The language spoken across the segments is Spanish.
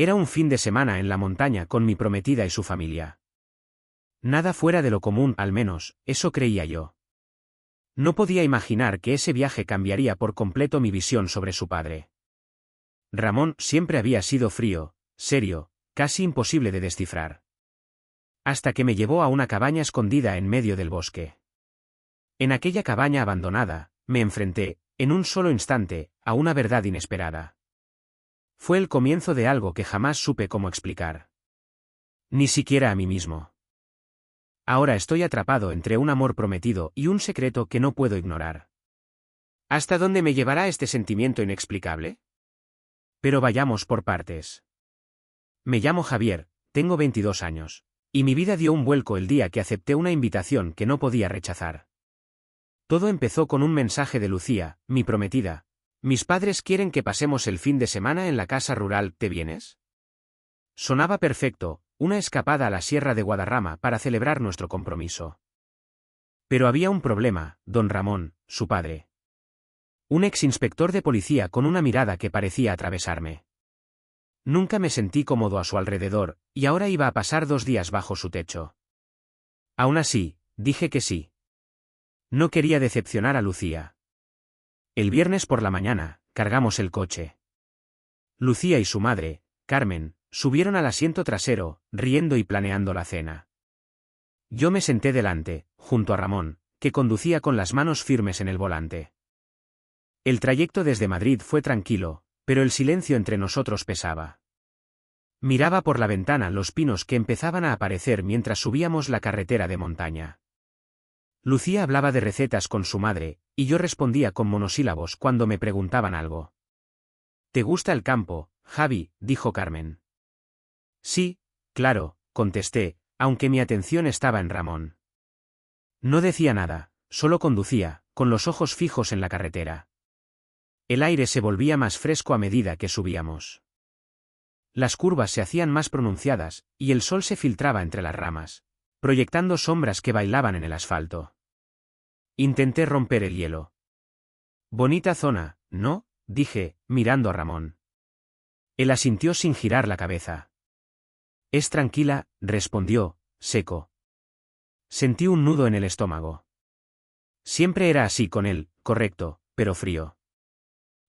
Era un fin de semana en la montaña con mi prometida y su familia. Nada fuera de lo común, al menos, eso creía yo. No podía imaginar que ese viaje cambiaría por completo mi visión sobre su padre. Ramón siempre había sido frío, serio, casi imposible de descifrar. Hasta que me llevó a una cabaña escondida en medio del bosque. En aquella cabaña abandonada, me enfrenté, en un solo instante, a una verdad inesperada. Fue el comienzo de algo que jamás supe cómo explicar. Ni siquiera a mí mismo. Ahora estoy atrapado entre un amor prometido y un secreto que no puedo ignorar. ¿Hasta dónde me llevará este sentimiento inexplicable? Pero vayamos por partes. Me llamo Javier, tengo 22 años, y mi vida dio un vuelco el día que acepté una invitación que no podía rechazar. Todo empezó con un mensaje de Lucía, mi prometida. Mis padres quieren que pasemos el fin de semana en la casa rural, ¿te vienes? Sonaba perfecto, una escapada a la Sierra de Guadarrama para celebrar nuestro compromiso. Pero había un problema, don Ramón, su padre. Un exinspector de policía con una mirada que parecía atravesarme. Nunca me sentí cómodo a su alrededor, y ahora iba a pasar 2 días bajo su techo. Aún así, dije que sí. No quería decepcionar a Lucía. El viernes por la mañana, cargamos el coche. Lucía y su madre, Carmen, subieron al asiento trasero, riendo y planeando la cena. Yo me senté delante, junto a Ramón, que conducía con las manos firmes en el volante. El trayecto desde Madrid fue tranquilo, pero el silencio entre nosotros pesaba. Miraba por la ventana los pinos que empezaban a aparecer mientras subíamos la carretera de montaña. Lucía hablaba de recetas con su madre, y yo respondía con monosílabos cuando me preguntaban algo. ¿Te gusta el campo, Javi?, dijo Carmen. Sí, claro, contesté, aunque mi atención estaba en Ramón. No decía nada, solo conducía, con los ojos fijos en la carretera. El aire se volvía más fresco a medida que subíamos. Las curvas se hacían más pronunciadas, y el sol se filtraba entre las ramas, proyectando sombras que bailaban en el asfalto. Intenté romper el hielo. Bonita zona, ¿no?, dije, mirando a Ramón. Él asintió sin girar la cabeza. Es tranquila, respondió, seco. Sentí un nudo en el estómago. Siempre era así con él, correcto, pero frío.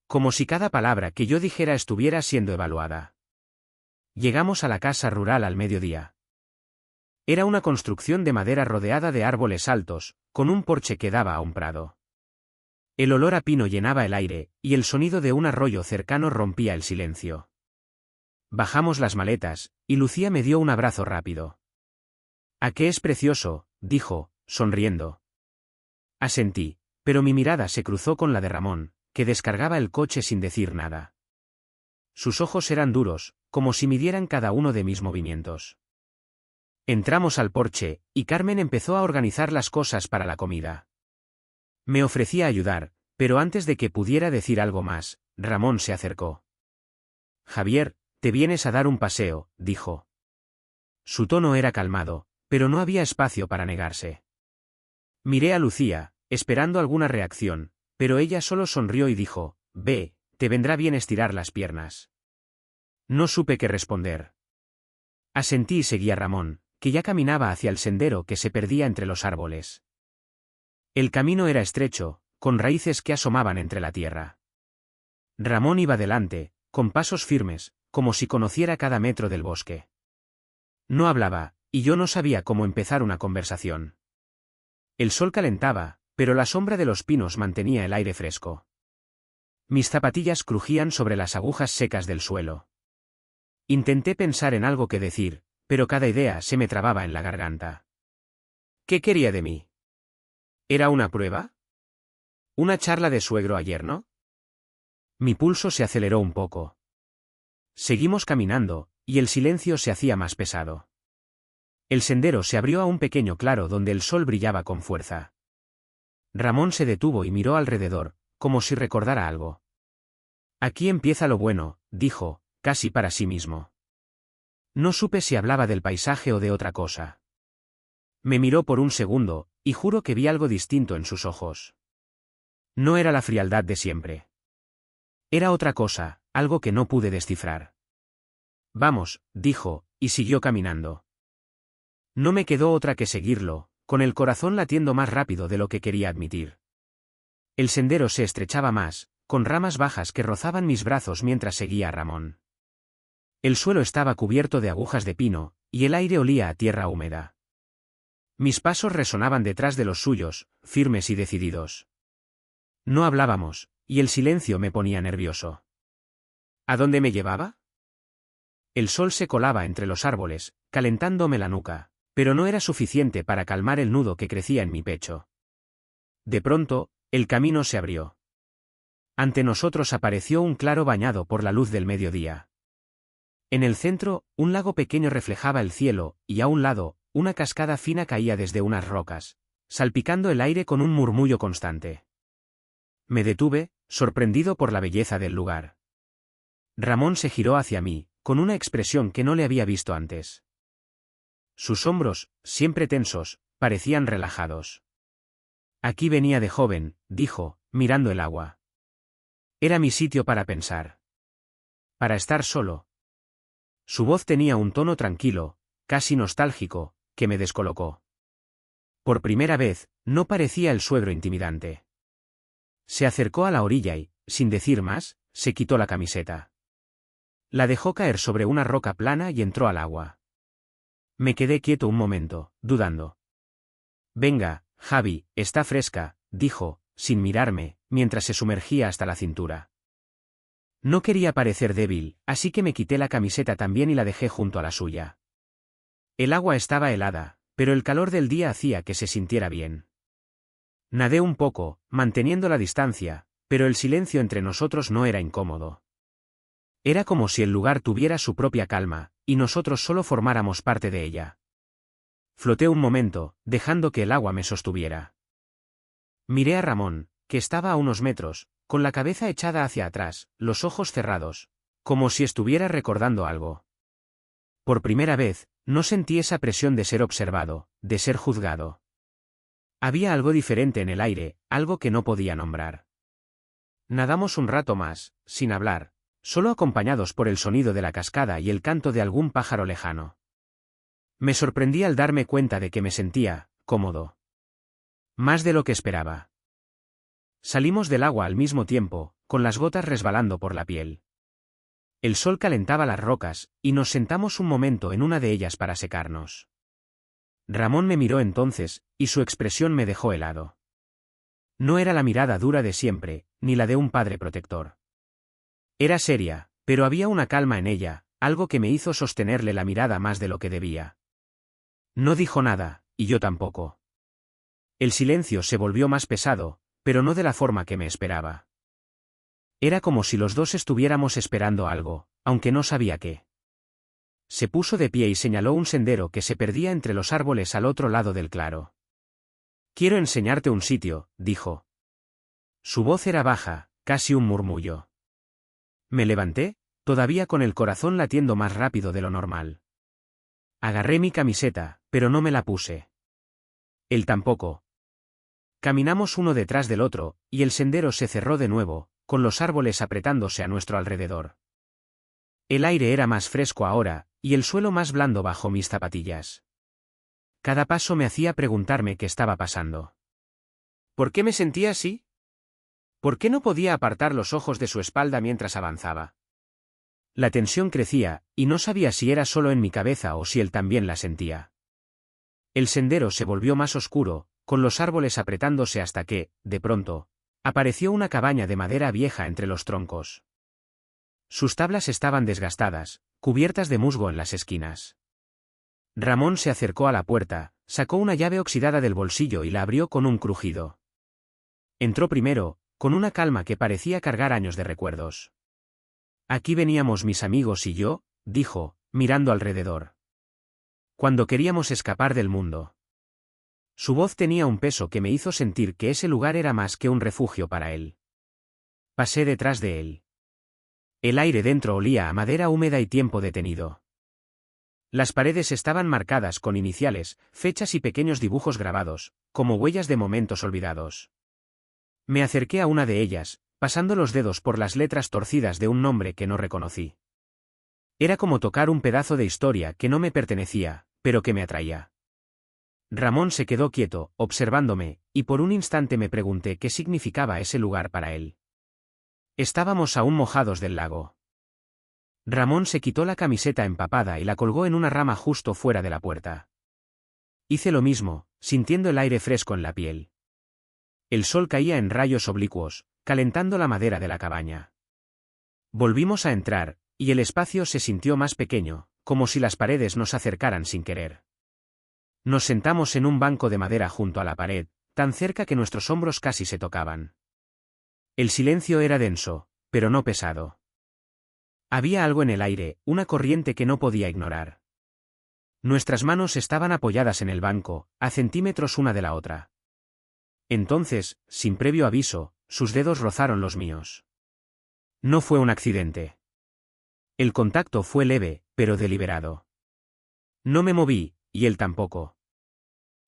Como si cada palabra que yo dijera estuviera siendo evaluada. Llegamos a la casa rural al mediodía. Era una construcción de madera rodeada de árboles altos, con un porche que daba a un prado. El olor a pino llenaba el aire, y el sonido de un arroyo cercano rompía el silencio. Bajamos las maletas, y Lucía me dio un abrazo rápido. «¿A qué es precioso?», dijo, sonriendo. Asentí, pero mi mirada se cruzó con la de Ramón, que descargaba el coche sin decir nada. Sus ojos eran duros, como si midieran cada uno de mis movimientos. Entramos al porche, y Carmen empezó a organizar las cosas para la comida. Me ofrecía ayudar, pero antes de que pudiera decir algo más, Ramón se acercó. «Javier, te vienes a dar un paseo», dijo. Su tono era calmado, pero no había espacio para negarse. Miré a Lucía, esperando alguna reacción, pero ella solo sonrió y dijo, «Ve, te vendrá bien estirar las piernas». No supe qué responder. Asentí y seguí a Ramón, que ya caminaba hacia el sendero que se perdía entre los árboles. El camino era estrecho, con raíces que asomaban entre la tierra. Ramón iba delante, con pasos firmes, como si conociera cada metro del bosque. No hablaba, y yo no sabía cómo empezar una conversación. El sol calentaba, pero la sombra de los pinos mantenía el aire fresco. Mis zapatillas crujían sobre las agujas secas del suelo. Intenté pensar en algo que decir, pero cada idea se me trababa en la garganta. ¿Qué quería de mí? ¿Era una prueba? ¿Una charla de suegro a yerno? Mi pulso se aceleró un poco. Seguimos caminando, y el silencio se hacía más pesado. El sendero se abrió a un pequeño claro donde el sol brillaba con fuerza. Ramón se detuvo y miró alrededor, como si recordara algo. «Aquí empieza lo bueno», dijo, casi para sí mismo. No supe si hablaba del paisaje o de otra cosa. Me miró por un segundo, y juro que vi algo distinto en sus ojos. No era la frialdad de siempre. Era otra cosa, algo que no pude descifrar. Vamos, dijo, y siguió caminando. No me quedó otra que seguirlo, con el corazón latiendo más rápido de lo que quería admitir. El sendero se estrechaba más, con ramas bajas que rozaban mis brazos mientras seguía a Ramón. El suelo estaba cubierto de agujas de pino, y el aire olía a tierra húmeda. Mis pasos resonaban detrás de los suyos, firmes y decididos. No hablábamos, y el silencio me ponía nervioso. ¿A dónde me llevaba? El sol se colaba entre los árboles, calentándome la nuca, pero no era suficiente para calmar el nudo que crecía en mi pecho. De pronto, el camino se abrió. Ante nosotros apareció un claro bañado por la luz del mediodía. En el centro, un lago pequeño reflejaba el cielo, y a un lado, una cascada fina caía desde unas rocas, salpicando el aire con un murmullo constante. Me detuve, sorprendido por la belleza del lugar. Ramón se giró hacia mí, con una expresión que no le había visto antes. Sus hombros, siempre tensos, parecían relajados. Aquí venía de joven, dijo, mirando el agua. Era mi sitio para pensar. Para estar solo. Su voz tenía un tono tranquilo, casi nostálgico, que me descolocó. Por primera vez, no parecía el suegro intimidante. Se acercó a la orilla y, sin decir más, se quitó la camiseta. La dejó caer sobre una roca plana y entró al agua. Me quedé quieto un momento, dudando. Venga, Javi, está fresca, dijo, sin mirarme, mientras se sumergía hasta la cintura. No quería parecer débil, así que me quité la camiseta también y la dejé junto a la suya. El agua estaba helada, pero el calor del día hacía que se sintiera bien. Nadé un poco, manteniendo la distancia, pero el silencio entre nosotros no era incómodo. Era como si el lugar tuviera su propia calma, y nosotros solo formáramos parte de ella. Floté un momento, dejando que el agua me sostuviera. Miré a Ramón, que estaba a unos metros, con la cabeza echada hacia atrás, los ojos cerrados, como si estuviera recordando algo. Por primera vez, no sentí esa presión de ser observado, de ser juzgado. Había algo diferente en el aire, algo que no podía nombrar. Nadamos un rato más, sin hablar, solo acompañados por el sonido de la cascada y el canto de algún pájaro lejano. Me sorprendí al darme cuenta de que me sentía cómodo. Más de lo que esperaba. Salimos del agua al mismo tiempo, con las gotas resbalando por la piel. El sol calentaba las rocas, y nos sentamos un momento en una de ellas para secarnos. Ramón me miró entonces, y su expresión me dejó helado. No era la mirada dura de siempre, ni la de un padre protector. Era seria, pero había una calma en ella, algo que me hizo sostenerle la mirada más de lo que debía. No dijo nada, y yo tampoco. El silencio se volvió más pesado, pero no de la forma que me esperaba. Era como si los dos estuviéramos esperando algo, aunque no sabía qué. Se puso de pie y señaló un sendero que se perdía entre los árboles al otro lado del claro. Quiero enseñarte un sitio, dijo. Su voz era baja, casi un murmullo. Me levanté, todavía con el corazón latiendo más rápido de lo normal. Agarré mi camiseta, pero no me la puse. Él tampoco. Caminamos uno detrás del otro, y el sendero se cerró de nuevo, con los árboles apretándose a nuestro alrededor. El aire era más fresco ahora, y el suelo más blando bajo mis zapatillas. Cada paso me hacía preguntarme qué estaba pasando. ¿Por qué me sentía así? ¿Por qué no podía apartar los ojos de su espalda mientras avanzaba? La tensión crecía, y no sabía si era solo en mi cabeza o si él también la sentía. El sendero se volvió más oscuro, con los árboles apretándose hasta que, de pronto, apareció una cabaña de madera vieja entre los troncos. Sus tablas estaban desgastadas, cubiertas de musgo en las esquinas. Ramón se acercó a la puerta, sacó una llave oxidada del bolsillo y la abrió con un crujido. Entró primero, con una calma que parecía cargar años de recuerdos. Aquí veníamos mis amigos y yo, dijo, mirando alrededor. Cuando queríamos escapar del mundo. Su voz tenía un peso que me hizo sentir que ese lugar era más que un refugio para él. Pasé detrás de él. El aire dentro olía a madera húmeda y tiempo detenido. Las paredes estaban marcadas con iniciales, fechas y pequeños dibujos grabados, como huellas de momentos olvidados. Me acerqué a una de ellas, pasando los dedos por las letras torcidas de un nombre que no reconocí. Era como tocar un pedazo de historia que no me pertenecía, pero que me atraía. Ramón se quedó quieto, observándome, y por un instante me pregunté qué significaba ese lugar para él. Estábamos aún mojados del lago. Ramón se quitó la camiseta empapada y la colgó en una rama justo fuera de la puerta. Hice lo mismo, sintiendo el aire fresco en la piel. El sol caía en rayos oblicuos, calentando la madera de la cabaña. Volvimos a entrar, y el espacio se sintió más pequeño, como si las paredes nos acercaran sin querer. Nos sentamos en un banco de madera junto a la pared, tan cerca que nuestros hombros casi se tocaban. El silencio era denso, pero no pesado. Había algo en el aire, una corriente que no podía ignorar. Nuestras manos estaban apoyadas en el banco, a centímetros una de la otra. Entonces, sin previo aviso, sus dedos rozaron los míos. No fue un accidente. El contacto fue leve, pero deliberado. No me moví, y él tampoco.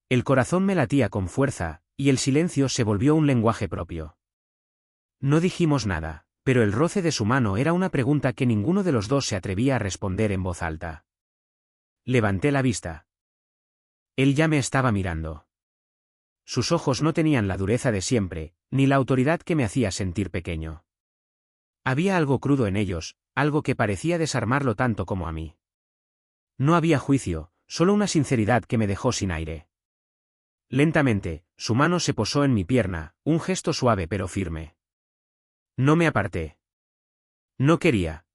El corazón me latía con fuerza, y el silencio se volvió un lenguaje propio. No dijimos nada, pero el roce de su mano era una pregunta que ninguno de los dos se atrevía a responder en voz alta. Levanté la vista. Él ya me estaba mirando. Sus ojos no tenían la dureza de siempre, ni la autoridad que me hacía sentir pequeño. Había algo crudo en ellos, algo que parecía desarmarlo tanto como a mí. No había juicio, solo una sinceridad que me dejó sin aire. Lentamente, su mano se posó en mi pierna, un gesto suave pero firme. No me aparté. No quería.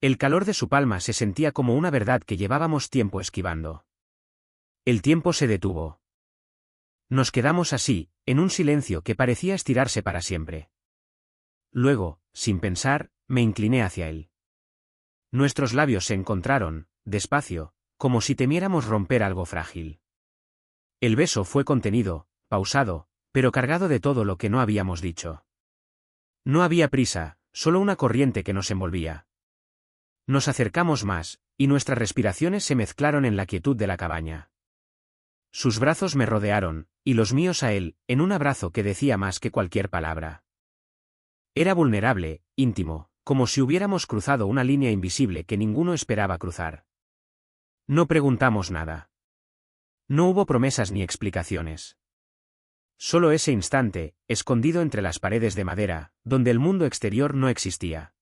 El calor de su palma se sentía como una verdad que llevábamos tiempo esquivando. El tiempo se detuvo. Nos quedamos así, en un silencio que parecía estirarse para siempre. Luego, sin pensar, me incliné hacia él. Nuestros labios se encontraron, despacio, como si temiéramos romper algo frágil. El beso fue contenido, pausado, pero cargado de todo lo que no habíamos dicho. No había prisa, solo una corriente que nos envolvía. Nos acercamos más, y nuestras respiraciones se mezclaron en la quietud de la cabaña. Sus brazos me rodearon, y los míos a él, en un abrazo que decía más que cualquier palabra. Era vulnerable, íntimo, como si hubiéramos cruzado una línea invisible que ninguno esperaba cruzar. No preguntamos nada. No hubo promesas ni explicaciones. Solo ese instante, escondido entre las paredes de madera, donde el mundo exterior no existía.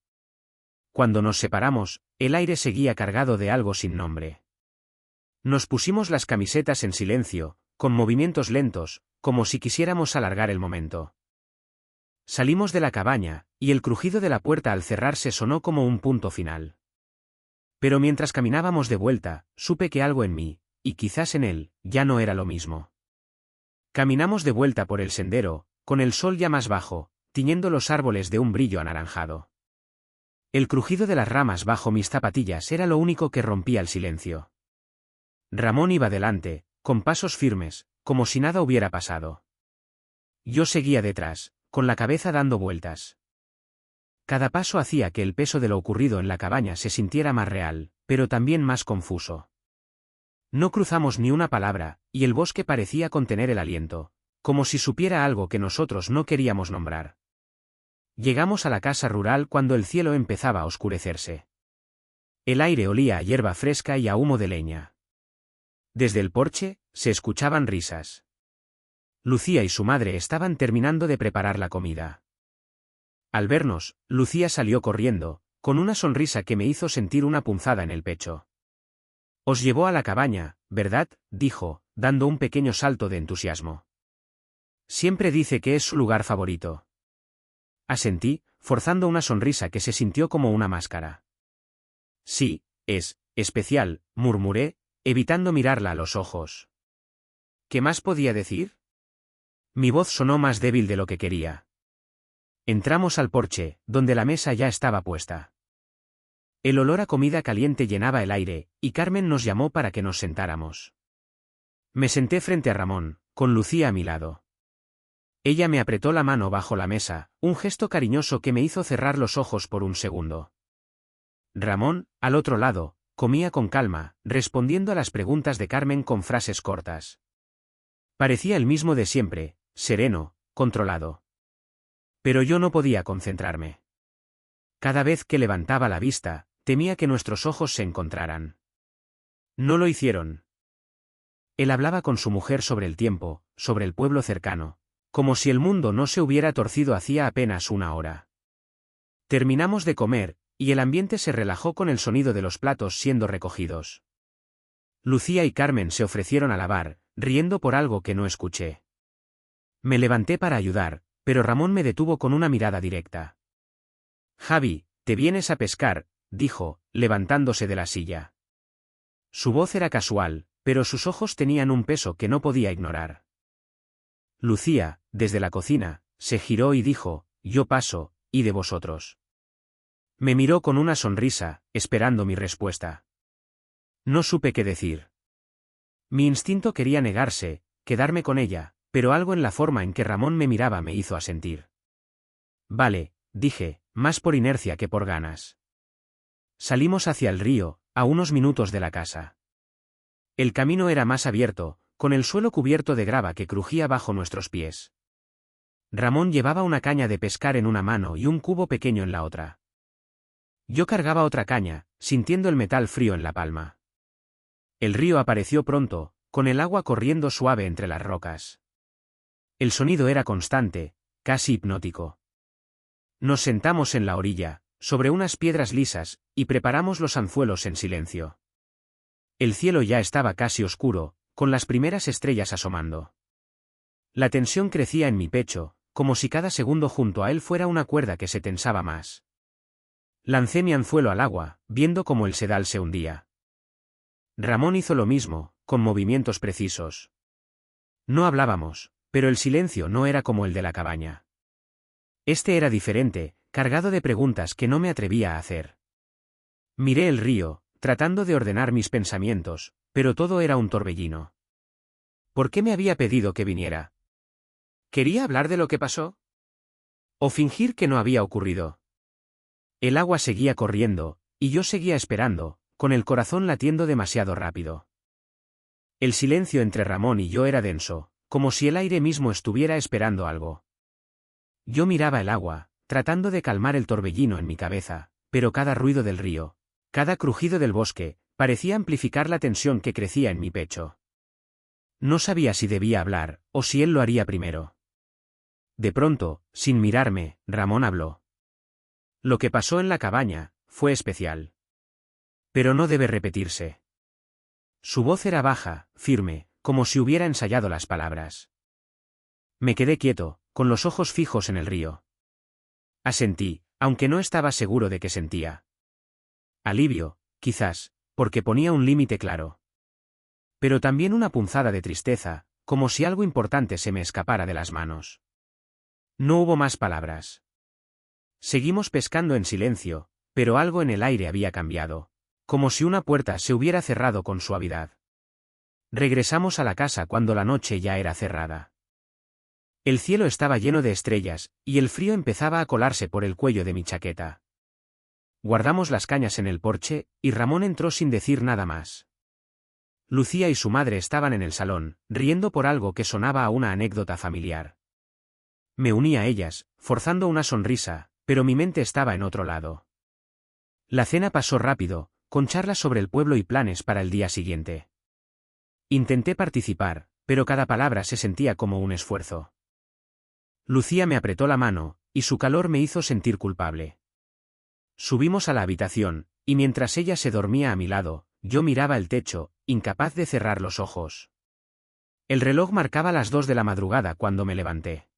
Cuando nos separamos, el aire seguía cargado de algo sin nombre. Nos pusimos las camisetas en silencio, con movimientos lentos, como si quisiéramos alargar el momento. Salimos de la cabaña, y el crujido de la puerta al cerrarse sonó como un punto final. Pero mientras caminábamos de vuelta, supe que algo en mí, y quizás en él, ya no era lo mismo. Caminamos de vuelta por el sendero, con el sol ya más bajo, tiñendo los árboles de un brillo anaranjado. El crujido de las ramas bajo mis zapatillas era lo único que rompía el silencio. Ramón iba delante, con pasos firmes, como si nada hubiera pasado. Yo seguía detrás, con la cabeza dando vueltas. Cada paso hacía que el peso de lo ocurrido en la cabaña se sintiera más real, pero también más confuso. No cruzamos ni una palabra, y el bosque parecía contener el aliento, como si supiera algo que nosotros no queríamos nombrar. Llegamos a la casa rural cuando el cielo empezaba a oscurecerse. El aire olía a hierba fresca y a humo de leña. Desde el porche, se escuchaban risas. Lucía y su madre estaban terminando de preparar la comida. Al vernos, Lucía salió corriendo, con una sonrisa que me hizo sentir una punzada en el pecho. «Os llevó a la cabaña, ¿verdad?», dijo, dando un pequeño salto de entusiasmo. «Siempre dice que es su lugar favorito». Asentí, forzando una sonrisa que se sintió como una máscara. «Sí, es especial», murmuré, evitando mirarla a los ojos. ¿Qué más podía decir? Mi voz sonó más débil de lo que quería. Entramos al porche, donde la mesa ya estaba puesta. El olor a comida caliente llenaba el aire, y Carmen nos llamó para que nos sentáramos. Me senté frente a Ramón, con Lucía a mi lado. Ella me apretó la mano bajo la mesa, un gesto cariñoso que me hizo cerrar los ojos por un segundo. Ramón, al otro lado, comía con calma, respondiendo a las preguntas de Carmen con frases cortas. Parecía el mismo de siempre, sereno, controlado. Pero yo no podía concentrarme. Cada vez que levantaba la vista, temía que nuestros ojos se encontraran. No lo hicieron. Él hablaba con su mujer sobre el tiempo, sobre el pueblo cercano, como si el mundo no se hubiera torcido hacía apenas una hora. Terminamos de comer, y el ambiente se relajó con el sonido de los platos siendo recogidos. Lucía y Carmen se ofrecieron a lavar, riendo por algo que no escuché. Me levanté para ayudar, pero Ramón me detuvo con una mirada directa. Javi, ¿te vienes a pescar?, dijo, levantándose de la silla. Su voz era casual, pero sus ojos tenían un peso que no podía ignorar. Lucía, desde la cocina, se giró y dijo, yo paso, ¿y de vosotros? Me miró con una sonrisa, esperando mi respuesta. No supe qué decir. Mi instinto quería negarse, quedarme con ella, pero algo en la forma en que Ramón me miraba me hizo asentir. Vale, dije, más por inercia que por ganas. Salimos hacia el río, a unos minutos de la casa. El camino era más abierto, con el suelo cubierto de grava que crujía bajo nuestros pies. Ramón llevaba una caña de pescar en una mano y un cubo pequeño en la otra. Yo cargaba otra caña, sintiendo el metal frío en la palma. El río apareció pronto, con el agua corriendo suave entre las rocas. El sonido era constante, casi hipnótico. Nos sentamos en la orilla, sobre unas piedras lisas, y preparamos los anzuelos en silencio. El cielo ya estaba casi oscuro, con las primeras estrellas asomando. La tensión crecía en mi pecho, como si cada segundo junto a él fuera una cuerda que se tensaba más. Lancé mi anzuelo al agua, viendo cómo el sedal se hundía. Ramón hizo lo mismo, con movimientos precisos. No hablábamos, pero el silencio no era como el de la cabaña. Este era diferente, cargado de preguntas que no me atrevía a hacer. Miré el río, tratando de ordenar mis pensamientos, pero todo era un torbellino. ¿Por qué me había pedido que viniera? ¿Quería hablar de lo que pasó? ¿O fingir que no había ocurrido? El agua seguía corriendo, y yo seguía esperando, con el corazón latiendo demasiado rápido. El silencio entre Ramón y yo era denso, como si el aire mismo estuviera esperando algo. Yo miraba el agua, tratando de calmar el torbellino en mi cabeza, pero cada ruido del río, cada crujido del bosque, parecía amplificar la tensión que crecía en mi pecho. No sabía si debía hablar, o si él lo haría primero. De pronto, sin mirarme, Ramón habló. Lo que pasó en la cabaña fue especial. Pero no debe repetirse. Su voz era baja, firme, como si hubiera ensayado las palabras. Me quedé quieto, con los ojos fijos en el río. Asentí, aunque no estaba seguro de qué sentía. Alivio, quizás, porque ponía un límite claro. Pero también una punzada de tristeza, como si algo importante se me escapara de las manos. No hubo más palabras. Seguimos pescando en silencio, pero algo en el aire había cambiado, como si una puerta se hubiera cerrado con suavidad. Regresamos a la casa cuando la noche ya era cerrada. El cielo estaba lleno de estrellas, y el frío empezaba a colarse por el cuello de mi chaqueta. Guardamos las cañas en el porche, y Ramón entró sin decir nada más. Lucía y su madre estaban en el salón, riendo por algo que sonaba a una anécdota familiar. Me uní a ellas, forzando una sonrisa, pero mi mente estaba en otro lado. La cena pasó rápido, con charlas sobre el pueblo y planes para el día siguiente. Intenté participar, pero cada palabra se sentía como un esfuerzo. Lucía me apretó la mano, y su calor me hizo sentir culpable. Subimos a la habitación, y mientras ella se dormía a mi lado, yo miraba el techo, incapaz de cerrar los ojos. El reloj marcaba las 2 de la madrugada cuando me levanté.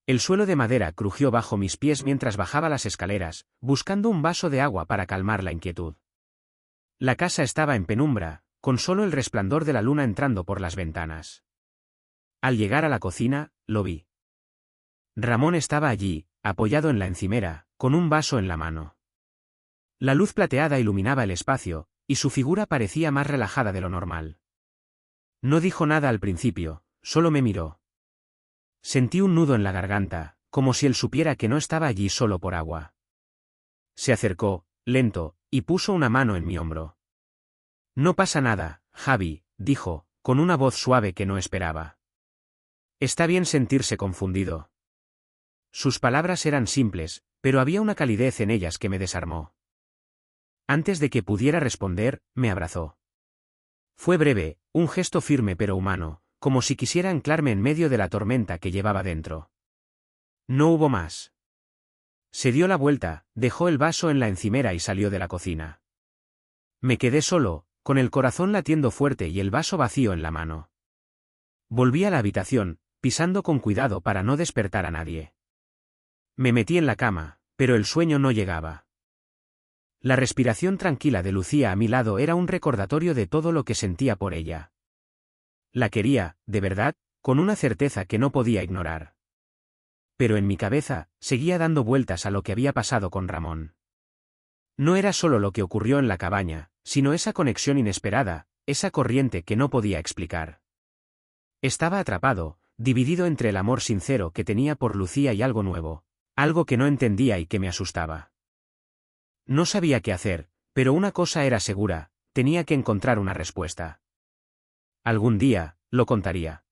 El suelo de madera crujió bajo mis pies mientras bajaba las escaleras, buscando un vaso de agua para calmar la inquietud. La casa estaba en penumbra, con solo el resplandor de la luna entrando por las ventanas. Al llegar a la cocina, lo vi. Ramón estaba allí, apoyado en la encimera, con un vaso en la mano. La luz plateada iluminaba el espacio, y su figura parecía más relajada de lo normal. No dijo nada al principio, solo me miró. Sentí un nudo en la garganta, como si él supiera que no estaba allí solo por agua. Se acercó, lento, y puso una mano en mi hombro. No pasa nada, Javi, dijo, con una voz suave que no esperaba. Está bien sentirse confundido. Sus palabras eran simples, pero había una calidez en ellas que me desarmó. Antes de que pudiera responder, me abrazó. Fue breve, un gesto firme pero humano, como si quisiera anclarme en medio de la tormenta que llevaba dentro. No hubo más. Se dio la vuelta, dejó el vaso en la encimera y salió de la cocina. Me quedé solo, con el corazón latiendo fuerte y el vaso vacío en la mano. Volví a la habitación, pisando con cuidado para no despertar a nadie. Me metí en la cama, pero el sueño no llegaba. La respiración tranquila de Lucía a mi lado era un recordatorio de todo lo que sentía por ella. La quería, de verdad, con una certeza que no podía ignorar. Pero en mi cabeza, seguía dando vueltas a lo que había pasado con Ramón. No era solo lo que ocurrió en la cabaña, sino esa conexión inesperada, esa corriente que no podía explicar. Estaba atrapado, dividido entre el amor sincero que tenía por Lucía y algo nuevo, algo que no entendía y que me asustaba. No sabía qué hacer, pero una cosa era segura, tenía que encontrar una respuesta. Algún día, lo contaría.